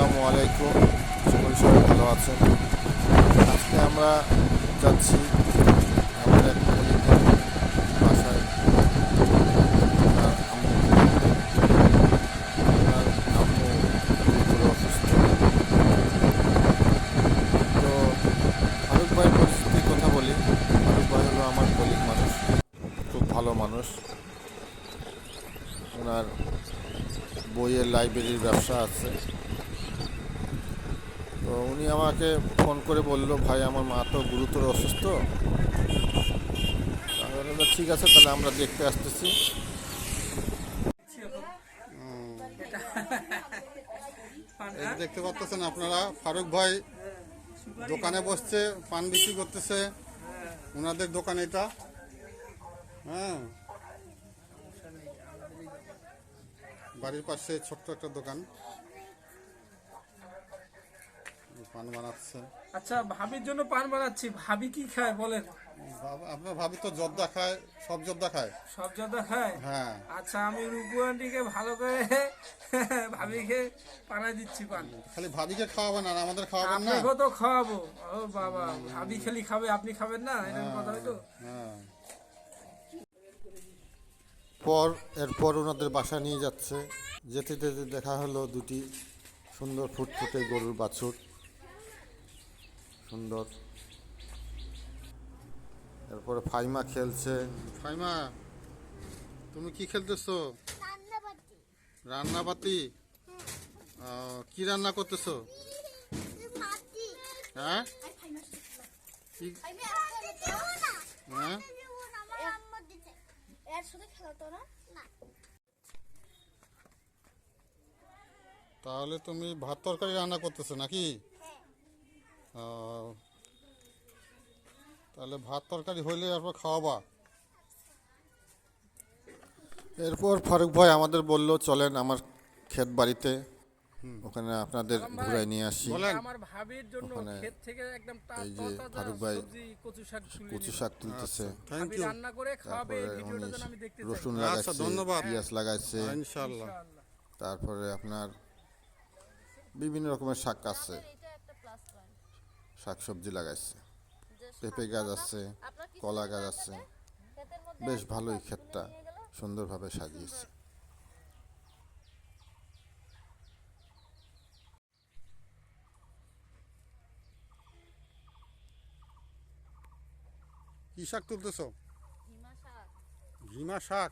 আসসালামু আলাইকুম। সবাই ভালো আছেন। আজকে আমরা যাচ্ছি আমাদের বাসায়। ওনার আম্মু পুরো অসুস্থ। তো ফারুক ভাইয়ের পরিস্থিতির কথা বলি। ফারুক ভাই হলো আমার কলিগ মানুষ, খুব ভালো মানুষ। ওনার বইয়ের লাইব্রেরির ব্যবসা আছে। তো উনি আমাকে ফোন করে বলল, ভাই আমার মা তো গুরুতর অসুস্থ। আমি বললাম ঠিক আছে, তাহলে আমরা দেখতে আসতেছি। এই যে দেখতে পাচ্ছেন আপনারা, ফারুক ভাই দোকানে বসছে, পান বিক্রি করতেছে। ওনাদের দোকান এটা। হ্যাঁ, বাড়ির পাশে ছোট্ট একটা দোকান, পান বানাচ্ছে। আচ্ছা, ভাবির জন্য পান বানাচ্ছি। ভাবি কি খায় বলেন? আপনার ভাবি তো জর্দা খায়, সব জর্দা খায়। সব জর্দা খায়? হ্যাঁ। আচ্ছা, আমি রূপু আন্টিকে ভালো করে ভাবিকে পানায় দিচ্ছি পান। খালি ভাবিকে খাওয়াবেন আর আমাদের খাওয়াবেন না? আপনাকেও তো খাওয়াবো। ও বাবা, ভাবি খালি খাবে, আপনি খাবেন না, এরকম কথা হইতো? হ্যাঁ। এরপর ওনাদের বাসা নিয়ে যাচ্ছে। যেতে যেতে দেখা হলো দুটি সুন্দর ফুটফুটে গরুর বাছুর, সুন্দর। এরপরে ফাইমা খেলছে। ফাইমা, তুমি কি খেলতেছো? রান্নাবাতি। কি রান্না করতেছো? হ্যাঁ, হ্যাঁ। তাহলে তুমি ভাত তরকারি রান্না করতেছো নাকি? তাহলে ভাত তরকারি হইলে এরপর খাওয়াবা। এরপর ফারুক ভাই আমাদের বলল, চলেন আমার ক্ষেত বাড়িতে, ওখানে আপনাদের ঘুরাই নিয়ে আসি। আমার ভাবির জন্য ওখানে ক্ষেত থেকে একদম এই যে ফারুক ভাই কচু শাক তুলতেছে। থ্যাংক ভাবি ইউ। রান্না করে খাওয়াবে, এই তারপরে ভিডিওটা উনি যেন আমি দেখতে চাই। রসুন আচ্ছা, লাগাইছে, ধন্যবাদ। পেঁয়াজ লাগাইছে। ইনশাআল্লাহ। তারপরে আপনার বিভিন্ন রকমের শাক আছে, শাক সবজি লাগাইছে, পেঁপে গাছ আছে, কলা গাছ আছে। বেশ ভালোই ক্ষেতটা সুন্দরভাবে সাজিয়েছে। কি শাক তুলতেছো? ঘিমা শাক।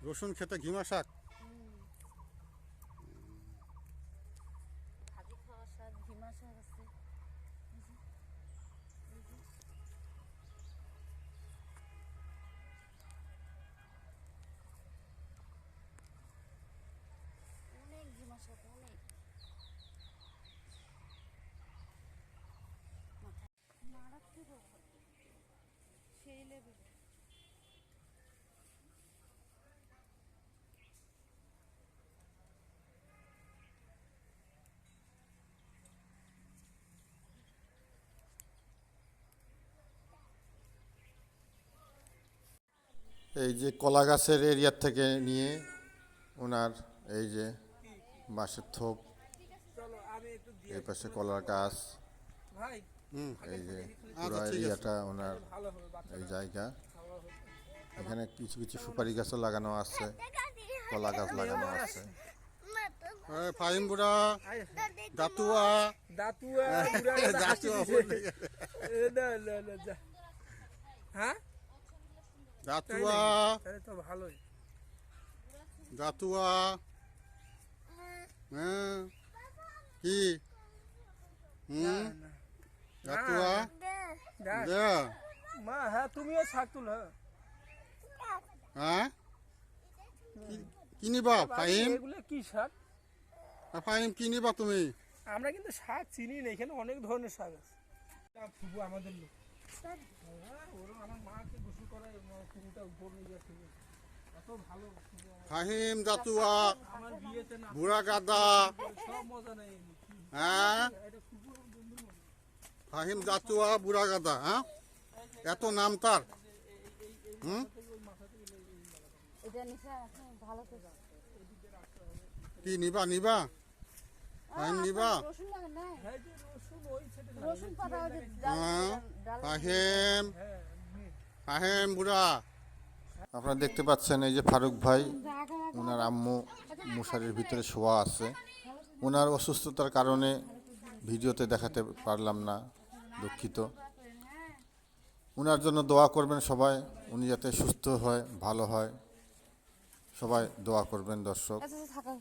রসুন খেতে ঘিমা শাক। এই যে কলা গাছের এরিয়ার থেকে নিয়ে ওনার এই যে বাঁশের থোপ, চলো আমি একটু দিয়ে এই পাশে কলার গাছ, ভাই, এই যে আচ্ছা, পুরো ঠিক আছে। এরিয়াটা ওনার ভালো হবে বাচ্চা এই জায়গা। খাওয়া হবে। এখানে কিছু কিছু সুপারি গাছও লাগানো আছে, কলা গাছ লাগানো আছে। ফাহিম বুড়া, দাতুয়া। দাতুয়া বুড়া দাদা হাসি দাতুয়া দিছে। বলে। না না না যা। হ্যাঁ, দাতুয়া, তাহলে তো ভালোই। দাতুয়া। হ্যাঁ, কি? হুম, না, দাতুয়া। দেখ, দে। মা, হ্যাঁ তুমিও শাক তুল। হ্যাঁ, কি নিবা ফাহিম? এগুলো কি শাক? ফাহিম, কি নিবা তুমি? আমরা কিন্তু শাক চিনি না, এখানে অনেক ধরনের শাক আছে। ফুবু আমাদের লোক। ওরা আমার মাকে গোসল করায়, ফুবুটা উপর নিয়ে যাচ্ছে। এত ভালো ফুবু আমার। ফাহিম, দাতুয়া, আমার বিয়েতে না বুড়া গাদা। সব মজা নেই। হ্যাঁ, এটা ফুবু বন্ধুর মতো। ফাহিম, দাতুয়া, বুড়া গাদা। হ্যাঁ, এত নাম তার। হুম, কি নিবা? ফাহিম নিবা রসুন লাগে না হ্যাঁ যে রসুন ওই ছেটে রসুন পাতা ওই যে হ্যাঁ ডাল ফাহিম হ্যাঁ ফাহিম বুড়া আপনারা দেখতে পাচ্ছেন এই যে ফারুক ভাই ওনার আম্মু মশারির ভিতরে শোয়া আছে। ওনার অসুস্থতার কারণে ভিডিওতে দেখাতে পারলাম না, দুঃখিত। ওনার জন্য দোয়া করবেন সবাই, উনি যাতে সুস্থ হয়, ভালো হয়, সবাই দোয়া করবেন দর্শক। আচ্ছা থাকা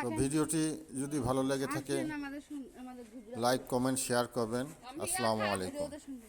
তো ভিডিওটি যদি ভালো লেগে থাকে আমাদের আমাদের লাইক, কমেন্ট, শেয়ার করবেন। আসসালামু আলাইকুম। শুনবে